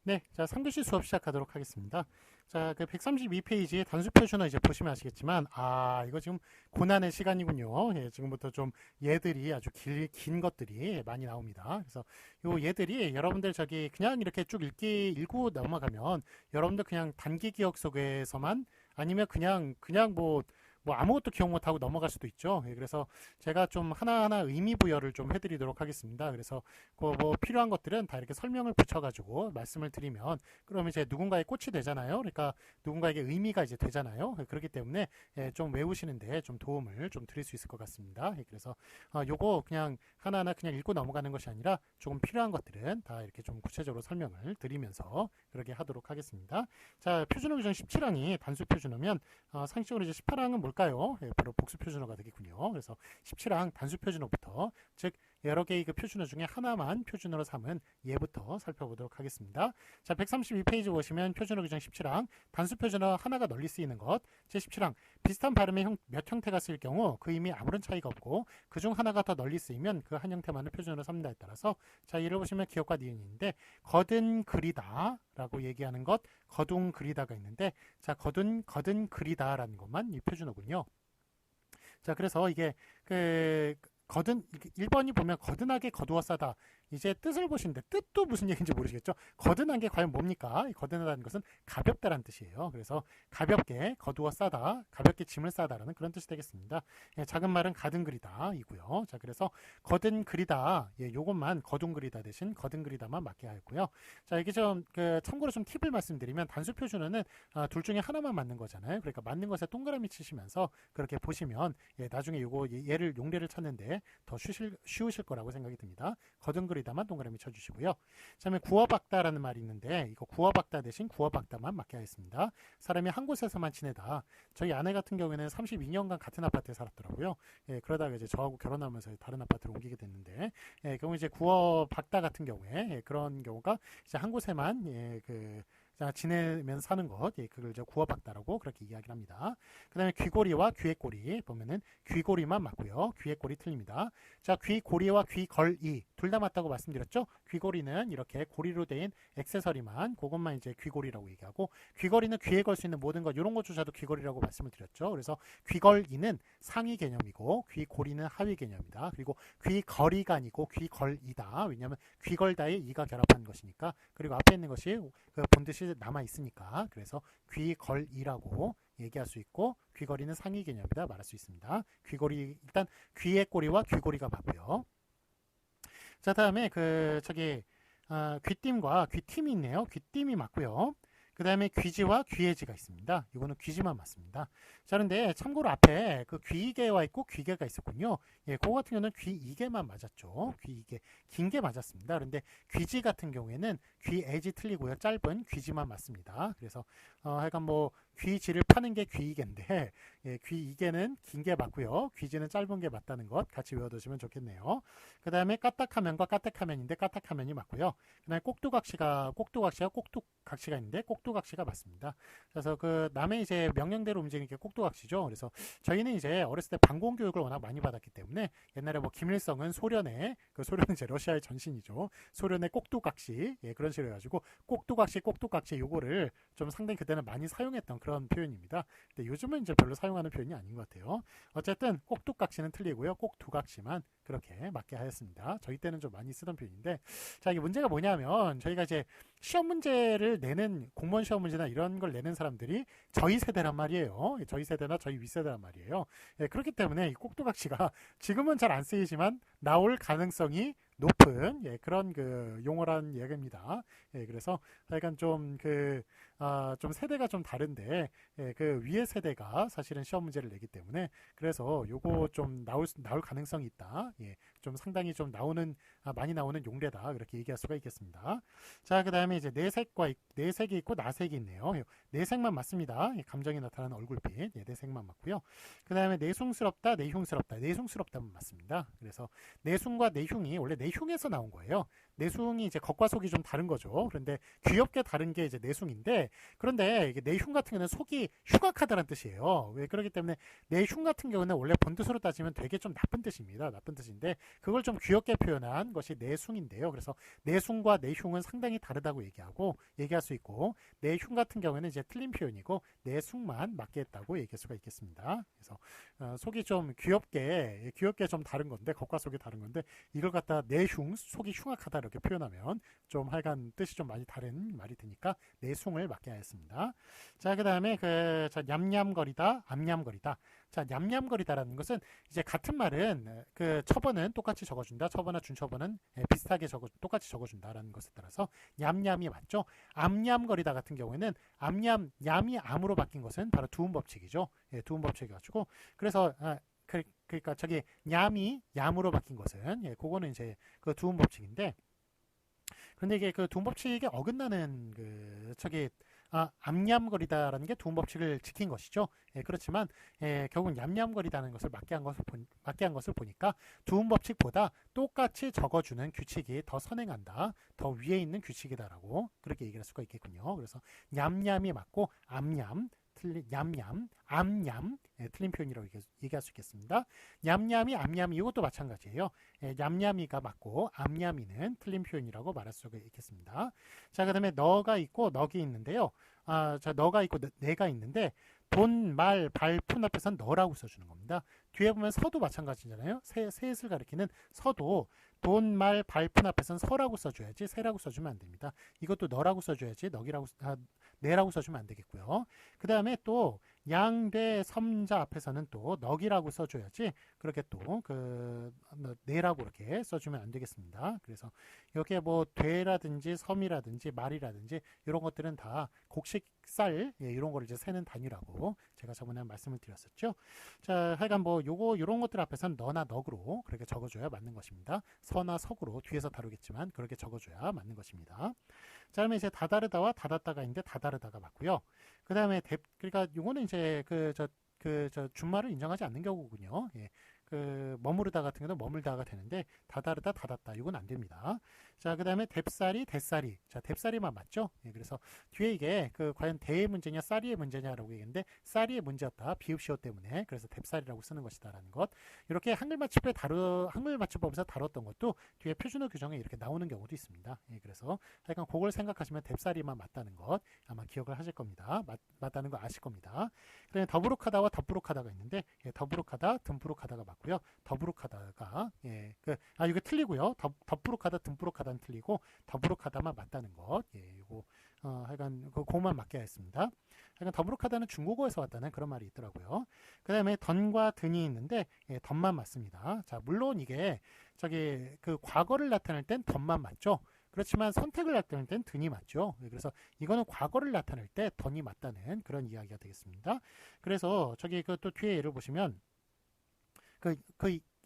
네, 자, 3교시 수업 시작하도록 하겠습니다. 자, 그 132페이지 단수 표준어 이제 보시면 아시겠지만, 이거 지금 고난의 시간이군요. 예, 지금부터 좀 얘들이 아주 긴 것들이 많이 나옵니다. 그래서 요 얘들이 여러분들 저기 그냥 이렇게 쭉 읽고 넘어가면 여러분들 그냥 단기 기억 속에서만 아니면 그냥 뭐 아무것도 기억 못하고 넘어갈 수도 있죠. 예, 그래서 제가 좀 하나하나 의미 부여를 좀 해드리도록 하겠습니다. 그래서 그 뭐 필요한 것들은 다 이렇게 설명을 붙여가지고 말씀을 드리면 그러면 이제 누군가의 꽃이 되잖아요. 그러니까 누군가에게 의미가 이제 되잖아요. 그렇기 때문에 좀 외우시는데 좀 도움을 좀 드릴 수 있을 것 같습니다. 그래서 요거 그냥 하나하나 그냥 읽고 넘어가는 것이 아니라 조금 필요한 것들은 다 이렇게 좀 구체적으로 설명을 드리면서 그렇게 하도록 하겠습니다. 자, 표준어 규정 17항이 단수 표준어면 상식적으로 이제 18항은 뭘까요? 바로 복수 표준어가 되겠군요. 그래서 17항 단수 표준어부터 즉 여러 개의 그 표준어 중에 하나만 표준어로 삼은 예부터 살펴보도록 하겠습니다. 자, 132페이지 보시면 표준어 규정 17항 단수 표준어 하나가 널리 쓰이는 것 제17항 비슷한 발음의 몇 형태가 쓰일 경우 그 의미 아무런 차이가 없고 그중 하나가 더 널리 쓰이면 그 한 형태만을 표준어로 삼는다에 따라서 자, 예를 보시면 기억과 니은인데 거든 그리다 라고 얘기하는 것 거둔 그리다가 있는데 자, 거둔 그리다라는 것만 이 표준어군요. 자, 그래서 이게 그 거든 1번이 보면 거든하게 거두어 싸다. 이제 뜻을 보시는데 뜻도 무슨 얘기인지 모르시겠죠? 거든한 게 과연 뭡니까? 거든하다는 것은 가볍다라는 뜻이에요. 그래서 가볍게 거두어 싸다, 가볍게 짐을 싸다라는 그런 뜻이 되겠습니다. 예, 작은 말은 가든그리다이고요. 자, 그래서 거든그리다, 예, 요것만 거둔그리다 대신 거든그리다만 맞게 하였고요. 자, 이게 좀 참고로 좀 팁을 말씀드리면 단수 표준어는 둘 중에 하나만 맞는 거잖아요. 그러니까 맞는 것에 동그라미 치시면서 그렇게 보시면 예, 나중에 요거 얘를 용례를 찾는데 더 쉬우실 거라고 생각이 듭니다. 거듭그리다만 동그라미 쳐주시고요. 그다음에 구어박다라는 말이 있는데 이거 구어박다 대신 구어박다만 맞게 하겠습니다. 사람이 한 곳에서만 지내다. 저희 아내 같은 경우에는 32년간 같은 아파트에 살았더라고요. 예, 그러다가 이제 저하고 결혼하면서 다른 아파트로 옮기게 됐는데 예, 경우 이제 구어박다 같은 경우에 예, 그런 경우가 이제 한 곳에만 예, 지내면 사는 것, 예, 그걸 이제 구어박다라고 그렇게 이야기를 합니다. 그 다음에 귀고리와 귀의꼬리 보면은 귀고리만 맞고요. 귀의꼬리 틀립니다. 자, 귀고리와 귀걸이 둘 다 맞다고 말씀드렸죠? 귀고리는 이렇게 고리로 된 액세서리만 그것만 이제 귀고리라고 얘기하고 귀걸이는 귀에 걸 수 있는 모든 것 이런 것조차도 귀걸이라고 말씀을 드렸죠. 그래서 귀걸이는 상위 개념이고 귀고리는 하위 개념이다. 그리고 귀걸이가 아니고 귀걸이다. 왜냐하면 귀걸다에 이가 결합한 것이니까. 그리고 앞에 있는 것이 그 본뜻이 남아 있으니까. 그래서 귀걸이라고 얘기할 수 있고 귀걸이는 상위 개념이다 말할 수 있습니다. 귀걸이 일단 귀의 꼬리와 귀고리가 맞고요. 자, 다음에 귀띔과 귀팀이 있네요. 귀띔이 맞고요. 그 다음에 귀지와 귀해지가 있습니다. 이거는 귀지만 맞습니다. 자, 그런데 참고로 앞에 그 귀이개와 있고 귀개가 있었군요. 예, 그거 같은 경우는 귀이개만 맞았죠. 귀이개, 긴 게 맞았습니다. 그런데 귀지 같은 경우에는 귀애지 틀리고요. 짧은 귀지만 맞습니다. 그래서 하여간 뭐 귀지를 파는 게 귀이개인데 예, 귀이개는 긴 게 맞고요. 귀지는 짧은 게 맞다는 것 같이 외워두시면 좋겠네요. 그 다음에 까딱하면과 까딱하면인데 까딱하면이 맞고요. 그 다음에 꼭두각시와 꼭두각시가 있는데 꼭두각시가 맞습니다. 그래서 그 남의 이제 명령대로 움직이는 게 꼭두각시죠. 그래서 저희는 이제 어렸을 때 반공 교육을 워낙 많이 받았기 때문에 옛날에 뭐 김일성은 소련은 이제 러시아의 전신이죠. 소련의 꼭두각시 예, 그런 식으로 해가지고 꼭두각시 요거를 좀 상당히 그때는 많이 사용했던 그런 표현입니다. 근데 요즘은 이제 별로 사용하는 표현이 아닌 것 같아요. 어쨌든 꼭두각시는 틀리고요. 꼭두각시만 그렇게 맞게 하였습니다. 저희 때는 좀 많이 쓰던 표현인데 자, 이게 문제가 뭐냐면 저희가 이제 시험 문제를 내는 공무원 시험 문제나 이런 걸 내는 사람들이 저희 세대란 말이에요. 저희 세대나 저희 윗세대란 말이에요. 예, 그렇기 때문에 이 꼭두각시가 지금은 잘 안 쓰이지만 나올 가능성이 높은 예, 그런 그 용어란 얘기입니다. 예, 그래서 약간 좀 세대가 좀 다른데 예, 그 위의 세대가 사실은 시험 문제를 내기 때문에 그래서 요거 좀 나올 가능성이 있다. 예, 좀 상당히 좀 많이 나오는 용례다 그렇게 얘기할 수가 있겠습니다. 자, 그 다음에 이제 내색이 있고 나색이 있네요. 내색만 맞습니다. 감정이 나타나는 얼굴빛 예, 내색만 맞고요. 그 다음에 내숭스럽다만 맞습니다. 그래서 내숭과 내흉이 원래 내흉에서 나온 거예요. 내숭이 이제 겉과 속이 좀 다른 거죠. 그런데 귀엽게 다른 게 이제 내숭인데, 그런데 이게 내흉 같은 경우는 속이 흉악하다는 뜻이에요. 왜 그렇기 때문에 내흉 같은 경우는 원래 본뜻으로 따지면 되게 좀 나쁜 뜻입니다. 나쁜 뜻인데 그걸 좀 귀엽게 표현한 것이 내숭인데요. 그래서 내숭과 내흉은 상당히 다르다고 얘기할 수 있고, 내흉 같은 경우에는 이제 틀린 표현이고 내숭만 맞게 했다고 얘기할 수가 있겠습니다. 그래서 속이 좀 귀엽게 좀 다른 건데, 겉과 속이 다른 건데, 이걸 갖다 내흉, 속이 흉악하다 이렇게 표현하면 좀 하여간 뜻이 좀 많이 다른 말이 되니까 내숭을 맞게 하였습니다. 자, 그 다음에 냠냠거리다, 암냠거리다. 자, 냠냠거리다라는 것은 이제 같은 말은 그 첩어는 똑같이 적어준다, 첩어나 준첩어는 비슷하게 똑같이 적어준다라는 것에 따라서 냠냠이 맞죠. 암냠거리다 같은 경우에는 냠이 암으로 바뀐 것은 바로 두음 법칙이죠. 예, 두음 법칙이 가지고, 그래서 그러니까 저기 냠이 얌으로 바뀐 것은, 예, 그거는 이제 그 두음 법칙인데, 그런데 이게 그 두음 법칙에 어긋나는 암냠거리다라는 게 두음 법칙을 지킨 것이죠. 예, 그렇지만 결국은 냠냠거리다는 것을 맞게 한 것을 보니까 두음 법칙보다 똑같이 적어주는 규칙이 더 선행한다, 더 위에 있는 규칙이다라고 그렇게 얘기할 수가 있겠군요. 그래서 냠냠이 맞고 암냠, 냠냠, 암냠, 틀린 표현이라고 얘기할 수 있겠습니다. 냠냠이, 암냠이 이것도 마찬가지예요. 냠냠이가 맞고 암냠이는 틀린 표현이라고 말할 수가 있겠습니다. 자, 그 다음에 너가 있고 넋이 있는데요. 자, 너가 있고 내가 있는데 돈, 말, 발, 푼 앞에서는 너라고 써주는 겁니다. 뒤에 보면 서도 마찬가지잖아요. 셋을 가리키는 서도 돈, 말, 발, 푼 앞에서는 서라고 써줘야지 세라고 써주면 안 됩니다. 이것도 너라고 써줘야지 내라고 써주면 안 되겠고요. 그 다음에 또 양대 섬자 앞에서는 또 넋이라고 써줘야지 그렇게 또 내라고 이렇게 써주면 안 되겠습니다. 그래서 여기에 뭐 되라든지 섬이라든지 말이라든지 이런 것들은 다 곡식 쌀, 예, 이런 거를 이제 세는 단위라고 제가 저번에 말씀을 드렸었죠. 자, 하여간 뭐 이런 것들 앞에서는 너나 넋으로 그렇게 적어줘야 맞는 것입니다. 서나 석으로 뒤에서 다루겠지만 그렇게 적어줘야 맞는 것입니다. 자, 그러면 이제 다다르다와 다다다가 있는데 다다르다가 맞고요. 그 다음에 그러니까 요거는 이제 준말을 인정하지 않는 경우군요. 예. 머무르다 같은 경우는 머물다가 되는데 다다르다 다다다 이건 안 됩니다. 자, 그 다음에 뎁살이 대살이. 자, 뎁살이만 맞죠? 예, 그래서 뒤에 이게 과연 대의 문제냐 쌀이의 문제냐라고 얘기했는데 쌀이의 문제였다, 비읍시오 때문에. 그래서 뎁살이라고 쓰는 것이다라는 것. 이렇게 한글 맞춤법에서 다뤘던 것도 뒤에 표준어 규정에 이렇게 나오는 경우도 있습니다. 예, 그래서 하여간 그걸 생각하시면 뎁살이만 맞다는 것 아마 기억을 하실 겁니다. 맞다는 거 아실 겁니다. 그다음에 더부룩하다와 덧부룩하다가 있는데, 예, 더부룩하다, 듬부룩하다가 맞고요. 더부룩하다가 이거 틀리고요. 덧부룩하다, 듬부룩하다는 틀리고 더부룩하다만 맞다는 것. 예, 이거 하여간 그것만 맞게 했습니다. 하여간 더부룩하다는 중국어에서 왔다는 그런 말이 있더라고요. 그 다음에 던과 든이 있는데, 예, 던만 맞습니다. 자, 물론 이게 과거를 나타낼 땐 던만 맞죠. 그렇지만 선택을 나타낼 땐 든이 맞죠. 그래서 이거는 과거를 나타낼 때 던이 맞다는 그런 이야기가 되겠습니다. 그래서 또 뒤에 예를 보시면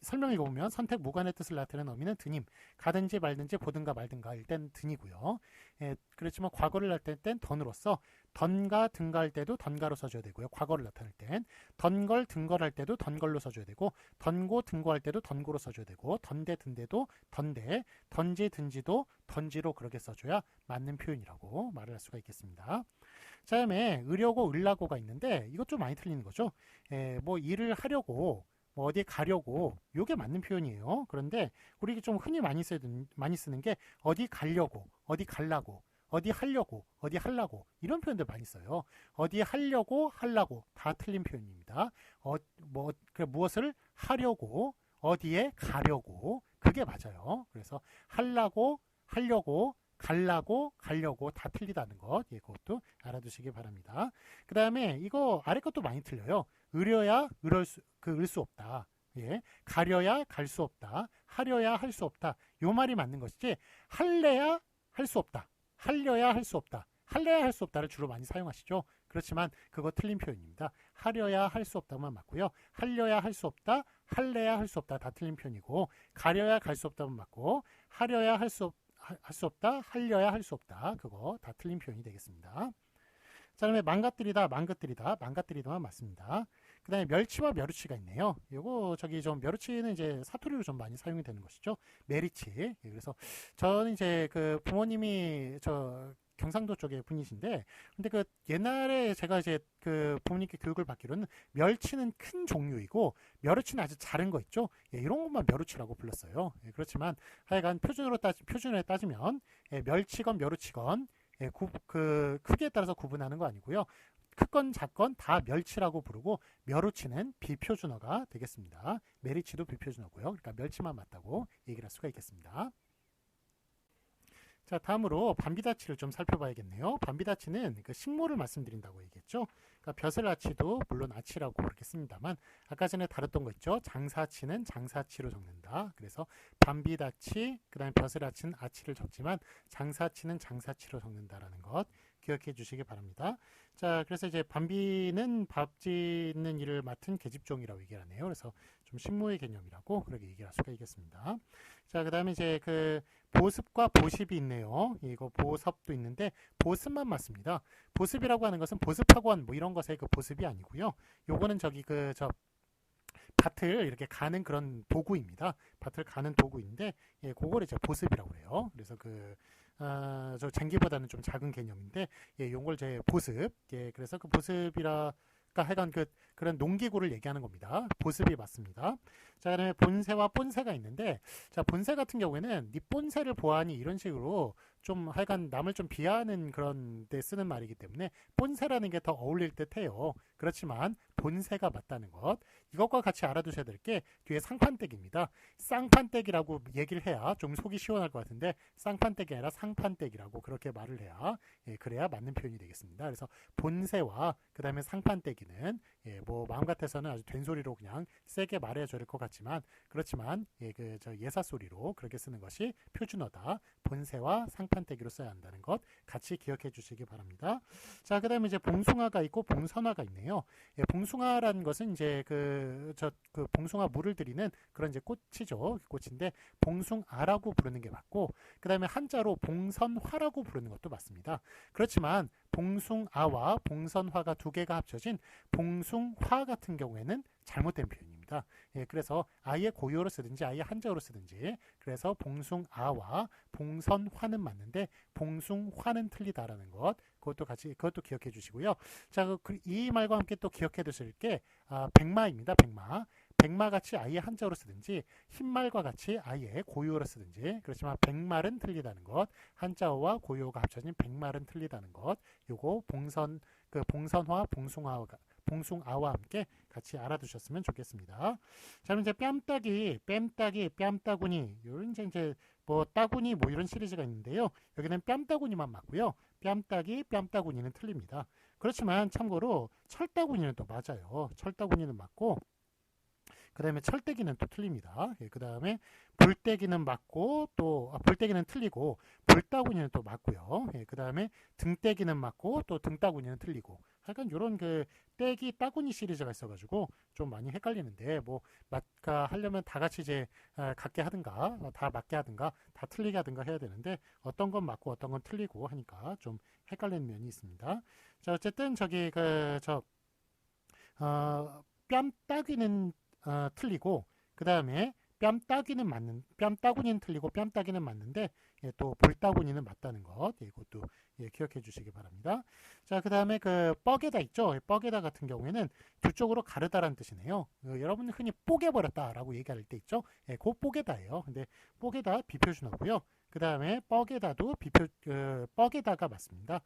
설명 읽어보면 선택 무관의 뜻을 나타내는 어미는 드님, 가든지 말든지 보든가 말든가 일 땐 드니고요. 예, 그렇지만 과거를 나타낼 땐 던으로서 던가 든가 할 때도 던가로 써줘야 되고요. 과거를 나타낼 땐 던걸 든걸 할 때도 던걸로 써줘야 되고, 던고 든고 할 때도 던고로 써줘야 되고, 던대 든대도 던대, 던지 든지도 던지로 그렇게 써줘야 맞는 표현이라고 말을 할 수가 있겠습니다. 자, 다음에 의려고 을라고가 있는데 이것 좀 많이 틀리는 거죠. 뭐 일을 하려고, 뭐 어디에 가려고, 요게 맞는 표현이에요. 그런데 우리 좀 흔히 많이 쓰는 게 어디 가려고, 어디 갈라고, 어디 하려고, 어디 하려고 이런 표현들 많이 써요. 어디 하려고, 하려고 다 틀린 표현입니다. 무엇을 하려고, 어디에 가려고, 그게 맞아요. 그래서 하려고, 가려고 다 틀리다는 것, 예, 그것도 알아두시기 바랍니다. 그 다음에 이거 아래 것도 많이 틀려요. 의려야 을 수 없다. 예, 가려야 갈 수 없다. 하려야 할 수 없다. 요 말이 맞는 것이지, 할래야 할 수 없다. 하려야 할 수 없다. 할래야 할 수 없다를 주로 많이 사용하시죠. 그렇지만 그거 틀린 표현입니다. 하려야 할 수 없다만 맞고요. 하려야 할 수 없다. 할래야 할 수 없다. 다 틀린 표현이고, 가려야 갈 수 없다만 맞고, 하려야 할 수 없다. 할려야 할 수 없다. 그거 다 틀린 표현이 되겠습니다. 자, 그다음에 망가뜨리다만 맞습니다. 그다음에 멸치와 멸우치가 있네요. 요거 저기 좀 멸우치는 이제 사투리로 좀 많이 사용이 되는 것이죠. 메리치. 예, 그래서 저는 이제 그 부모님이 저 경상도 쪽의 분이신데, 근데 그 옛날에 제가 이제 그 부모님께 교육을 받기로는 멸치는 큰 종류이고 멸우치는 아주 작은 거 있죠. 예, 이런 것만 멸우치라고 불렀어요. 예, 그렇지만 하여간 표준에 따지면 예, 멸치건 멸우치건 예, 그 크기에 따라서 구분하는 거 아니고요. 크건 작건 다 멸치라고 부르고 멸우치는 비표준어가 되겠습니다. 메리치도 비표준어고요. 그러니까 멸치만 맞다고 얘기를 할 수가 있겠습니다. 자, 다음으로 반비다치를 좀 살펴봐야겠네요. 반비다치는 그 식모를 말씀드린다고 얘기했죠. 그러니까 벼슬아치도 물론 아치라고 그렇겠습니다만 아까 전에 다뤘던 거 있죠. 장사치는 장사치로 적는다. 그래서 반비다치, 그 다음에 벼슬아치는 아치를 적지만 장사치는 장사치로 적는다라는 것 기억해 주시기 바랍니다. 자, 그래서 이제 반비는 밥 짓는 일을 맡은 계집종이라고 얘기를 하네요. 그래서 좀 식모의 개념이라고 그렇게 얘기할 수가 있겠습니다. 자, 그 다음에 이제 그 보습과 보십이 있네요. 이거 보섭도 있는데 보습만 맞습니다. 보습이라고 하는 것은 보습학원 뭐 이런 것의 그 보습이 아니고요. 요거는 저기 그 저 밭을 이렇게 가는 그런 도구입니다. 밭을 가는 도구인데 예, 그걸 이제 보습이라고 해요. 그래서 저 쟁기보다는 좀 작은 개념인데 예, 요걸 제 보습. 예, 그래서 그 보습이라 하여간 그런 농기구를 얘기하는 겁니다. 보습이 맞습니다. 자, 그다음에 본세와 본세가 있는데, 자, 본세 같은 경우에는 니 본세를 보아하니 이런 식으로 좀 하여간 남을 좀 비하하는 그런 데 쓰는 말이기 때문에 본세라는 게 더 어울릴 듯해요. 그렇지만 본세가 맞다는 것. 이것과 같이 알아두셔야 될 게 뒤에 상판댁입니다. 쌍판댁이라고 얘기를 해야 좀 속이 시원할 것 같은데 쌍판댁이 아니라 상판댁이라고 그렇게 말을 해야 예, 그래야 맞는 표현이 되겠습니다. 그래서 본세와 그 다음에 상판댁이는 예, 뭐 마음 같아서는 아주 된소리로 그냥 세게 말해줘야 될 것 같지만 그렇지만 예, 저 예사소리로 그렇게 쓰는 것이 표준어다. 본세와 상판댁이로 써야 한다는 것 같이 기억해 주시기 바랍니다. 자, 그 다음에 이제 봉숭아가 있고 봉선화가 있네요. 예, 봉숭아라는 것은 이제 그 봉숭아 물을 들이는 그런 이제 꽃이죠. 꽃인데 봉숭아라고 부르는 게 맞고 그 다음에 한자로 봉선화라고 부르는 것도 맞습니다. 그렇지만 봉숭아와 봉선화가 두 개가 합쳐진 봉숭화 같은 경우에는 잘못된 표현입니다. 예, 그래서 아예 고유어로 쓰든지 아예 한자어로 쓰든지 그래서 봉숭아와 봉선화는 맞는데 봉숭화는 틀리다라는 것 그것도 기억해 주시고요. 자, 이 말과 함께 또 기억해 두실 게 백마입니다. 백마같이 아예 한자어로 쓰든지 흰말과 같이 아예 고유어로 쓰든지 그렇지만 백말은 틀리다는 것 한자어와 고유어가 합쳐진 백말은 틀리다는 것 요거 봉선화 봉숭아와 함께 같이 알아두셨으면 좋겠습니다. 자, 그럼 이제 뺨따기 뺨따구니 이런 이제 뭐 따구니 뭐 이런 시리즈가 있는데요. 여기는 뺨따구니만 맞고요. 뺨따구니는 틀립니다. 그렇지만 참고로 철따구니는 또 맞아요. 철따구니는 맞고 그 다음에 철떼기는 또 틀립니다. 예, 그 다음에 불떼기는 맞고 또 불떼기는 틀리고 불따구니는 또 맞고요. 예, 그 다음에 등떼기는 맞고 또 등따구니는 틀리고 약간 이런 그 떼기 따구니 시리즈가 있어가지고 좀 많이 헷갈리는데 뭐 하려면 다 같이 이제 같게 하든가 다 맞게 하든가 다 틀리게 하든가 해야 되는데 어떤 건 맞고 어떤 건 틀리고 하니까 좀 헷갈리는 면이 있습니다. 자, 어쨌든 저기 뺨따기는 틀리고 그 다음에 뺨따구니는 틀리고 뺨따기는 맞는데 예, 또 불따구니는 맞다는 것 예, 이것도 예, 기억해 주시기 바랍니다. 자, 그 다음에 뻐개다 있죠. 뻐개다 같은 경우에는 두 쪽으로 가르다라는 뜻이네요. 여러분 흔히 뽀개버렸다라고 얘기할 때 있죠. 예, 그 뽀개다예요. 근데 뽀개다 비표준어고요. 그 다음에 뻐개다도 뻐개다가 맞습니다.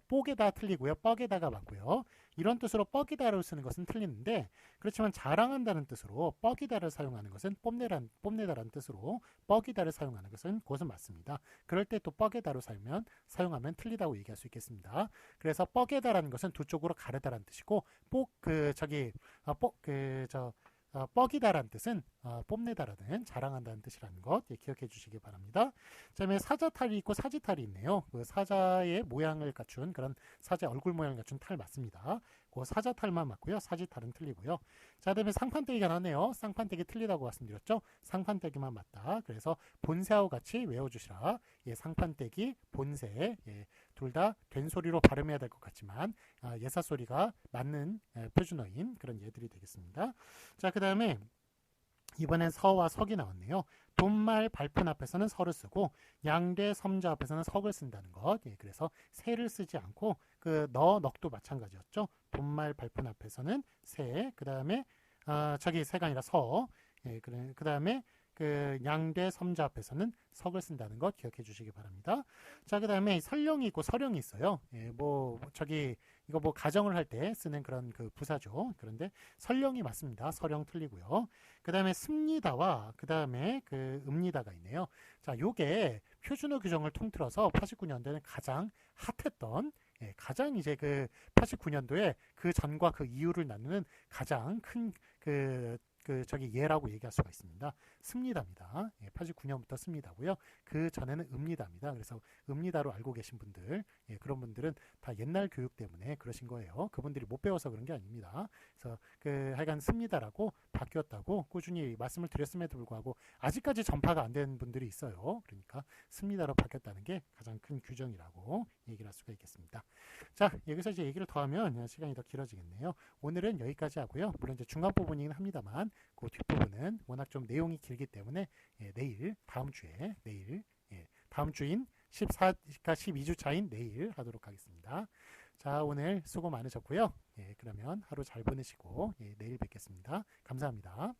뽀개다 틀리고요. 뻐개다가 맞고요. 이런 뜻으로 뻐기다를 쓰는 것은 틀리는데 그렇지만 자랑한다는 뜻으로 뻐기다를 사용하는 것은 뽐내다라는 뜻으로 뻐기다를 사용하는 것은 그것은 맞습니다. 그럴 때 또 뻐개다로 사용하면 틀리다고 얘기할 수 있겠습니다. 그래서 뻐개다라는 것은 두 쪽으로 가르다라는 뜻이고 뻐기다라는 뜻은 뽐내다라는 자랑한다는 뜻이라는 것 기억해 주시기 바랍니다. 그 다음에 사자탈이 있고 사지탈이 있네요. 그 사자의 모양을 갖춘 그런 사자 얼굴 모양을 갖춘 탈 맞습니다. 그 사자탈만 맞고요. 사지탈은 틀리고요. 자, 그다음에 상판떼기가 나왔네요. 쌍판떼기 틀리다고 말씀드렸죠. 상판떼기만 맞다. 그래서 본새하고 같이 외워주시라. 예, 상판떼기, 본새, 예, 둘 다 된 소리로 발음해야 될 것 같지만 예사 소리가 맞는 표준어인 그런 예들이 되겠습니다. 자, 그 다음에 이번엔 서와 석이 나왔네요. 돈말 발푼 앞에서는 서를 쓰고 양대 섬자 앞에서는 석을 쓴다는 것. 예, 그래서 새를 쓰지 않고 그 넉도 마찬가지였죠. 돈말 발푼 앞에서는 새, 그 다음에 저기 새가 아니라 서. 예, 그 다음에 그 양대 섬자 앞에서는 석을 쓴다는 것 기억해 주시기 바랍니다. 자, 그 다음에 설령이 있고 서령이 있어요. 예, 뭐 저기 이거 뭐 가정을 할 때 쓰는 그런 그 부사죠. 그런데 설령이 맞습니다. 서령 틀리고요. 그 다음에 습니다와 그 다음에 그 읍니다가 있네요. 자, 요게 표준어 규정을 통틀어서 89년도에는 가장 핫했던 가장 이제 그 89년도에 그 전과 그 이후를 나누는 가장 큰 저기 예라고 얘기할 수가 있습니다. 습니다입니다. 89년부터 습니다고요. 그 전에는 읍니다입니다. 그래서 읍니다로 알고 계신 분들, 그런 분들은 다 옛날 교육 때문에 그러신 거예요. 그분들이 못 배워서 그런 게 아닙니다. 그래서 그 하여간 습니다라고 바뀌었다고 꾸준히 말씀을 드렸음에도 불구하고 아직까지 전파가 안 된 분들이 있어요. 그러니까 습니다로 바뀌었다는 게 가장 큰 규정이라고 얘기를 할 수가 있겠습니다. 자, 여기서 이제 얘기를 더 하면 시간이 더 길어지겠네요. 오늘은 여기까지 하고요. 물론 이제 중간 부분이긴 합니다만 그 뒷부분은 워낙 좀 내용이 길기 때문에 내일 다음 주에 다음 주인 14가 12주 차인 내일 하도록 하겠습니다. 자, 오늘 수고 많으셨고요. 그러면 하루 잘 보내시고 내일 뵙겠습니다. 감사합니다.